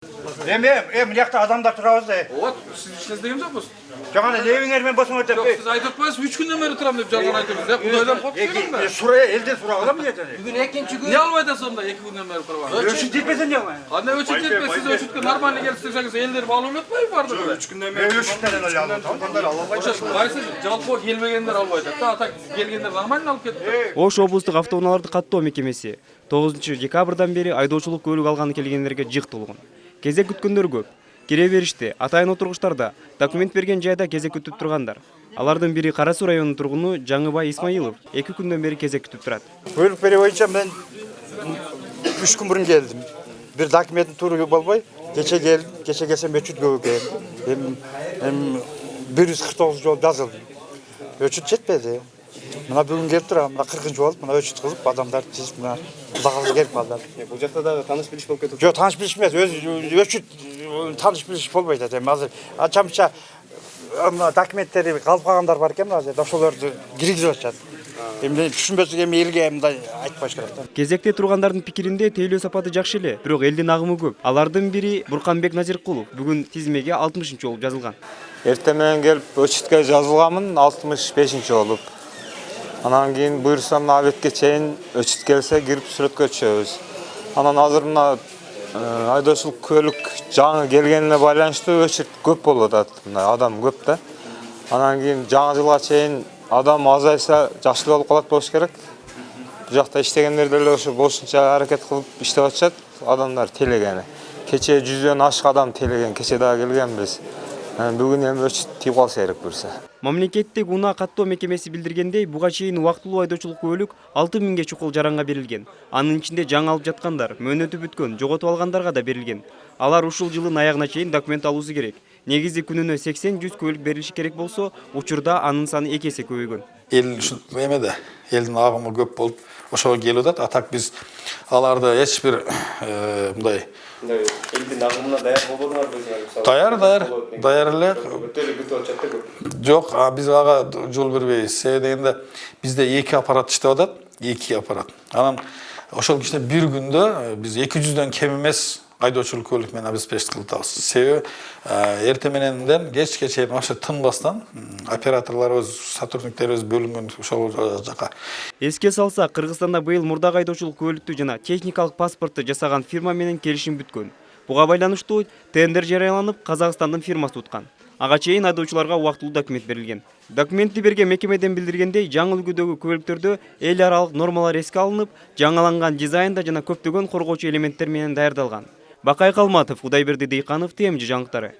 Mына жакта адамдар турабыз да. Вот, siz hiç izleyen yok musunuz? Жана лебиңер мен босоң өтөп. Yok, siz aytıp koyasınız, 3 günden beri turam deyip жалған айтıyorsunuz. Ya, Kuday'dan korkuyorum da. Сурая, элден сурагыла мына жерде. Бүгүн экинчи күн. Ne almaydı sonunda 2 günden beri kurban? Өчүп жетпесен не кылайын? Anne ölçüt yetmez, siz ölçütte normal geliştirseniz elleri bağlı olmayı vardı böyle. 3 günden Мен өчүптен эле алып атам. Oşa, qayсы жалпы келмегендер албайды. Ата келгендер нормально алып кетти. Ош облустук автоунааларды каттоо мекемеси 9-декабрдан бери айдоочулук көлүк алганы келгендерге жык толгон. Кезек күткөндөр көп. Кире беришти, атайын отургучтарда документ берген жайда кезек күтүп тургандар. Алардын бири Кара Суу районунун тургуну Жаңыбай Исмаилов 2 күндөн бери кезек күтүп турат. Көлүк бере боюнча мен 3 күн мурун келдим. Бир документтин туру болбой, кече келсем өчүт көп экен. Эми 149 жол жазылды. Өчүт жетпеди. Мына бүгүн келип турам, мына 40-нчы болуп, мына өчүт кылып адамдар тизип мына кудагалы келип калды. Бул жакта дагы тааныш билиш болуп кетип. Жок, тааныш билиш эмес, өчүт тааныш билиш болбойт атам. Азыр ачамча мына документтери калып калгандар бар экен, азыр ошолорду киргизип атышат. Эми түшүнбөсөк эми элге мындай айтып коюш керек да. Кезекте тургандардын пикиринде тейлөө сапаты жакшы эле, бирок элдин агымы көп. Алардын бири Бурканбек Назиркулов бүгүн тизмеге 60-нчы болуп жазылган. Эртең менен келип өчүткө жазылганмын 65-нчи болуп. Анан кийин буйрсам абетке чейин өчүт келсе кирип сүрөткө түшөбүз. Анан азыр мына айдоочулук көлүк жаңы келгенине байланыштуу өчүт көп болуп атат. Мына адам көп да. Анан кийин жаңы жылга чейин адам азайса жакшы болуп калат болуш керек. Бул жакта иштегендер деле ошо болушунча аракет кылып иштеп атышат. Адамдар телегени. Кече 100дөн ашык адам телеген, кече дагы келгенбиз. Бүгүн эми өчүт тийип калса керек буюрса. Мамлекеттик унаа каттоо мекемеси билдиргендей, буга чейин убактылуу айдоочулук көлүк 6000ге чукул жаранга берилген. Анын ичинде жаңы алып жаткандар, мөөнөтү бүткөн, жоготуп алгандарга да берилген. Алар ушул жылдын аягына чейин документ алуусу керек. Негизи күнүнө 80-100 көлүк берилиши керек болсо, учурда анын саны 2 эсе көбөйгөн. Эл ушул эмеде, элдин агымы көп болуп, ошого келип атат. Атак биз аларды эч бир мындай Элдин агымына даяр болбодуңарбы өзүңөр? Даяр эле. Өтөлүп бүтүп атышат да көп. Жок, биз ага жол бербейбиз. Себеби дегенде бизде 2 аппарат иштеп атат, 2 аппарат. Анан ошол кичине бир күндө биз 200дөн кем эмес айдоочулук көлүк менен обеспечить кылып атабыз. Себеби эртең мененден кечке чейин вообще тынбастан операторлорубуз, сотрудниктерибиз бөлүнгөн ошол жака. Эске салсак, Кыргызстанда быйыл мурдагы айдоочулук көлүктү жана техникалык паспортты жасаган фирма менен келишим бүткөн. Буга байланыштуу тендер жарыяланып, Казакстандын фирмасы уткан. Ага чейин айдоочуларга убактылуу документ берилген. Документти берген мекемеден билдиргендей, жаңы үлгүдөгү көлүктөрдө эл аралык нормалар эске алынып, жаңыланган дизайнда жана көптөгөн коргоочу элементтер менен даярдалган. Бакай Калматов, Кудайберди Дейканов, ТМЖ жаңылыктары.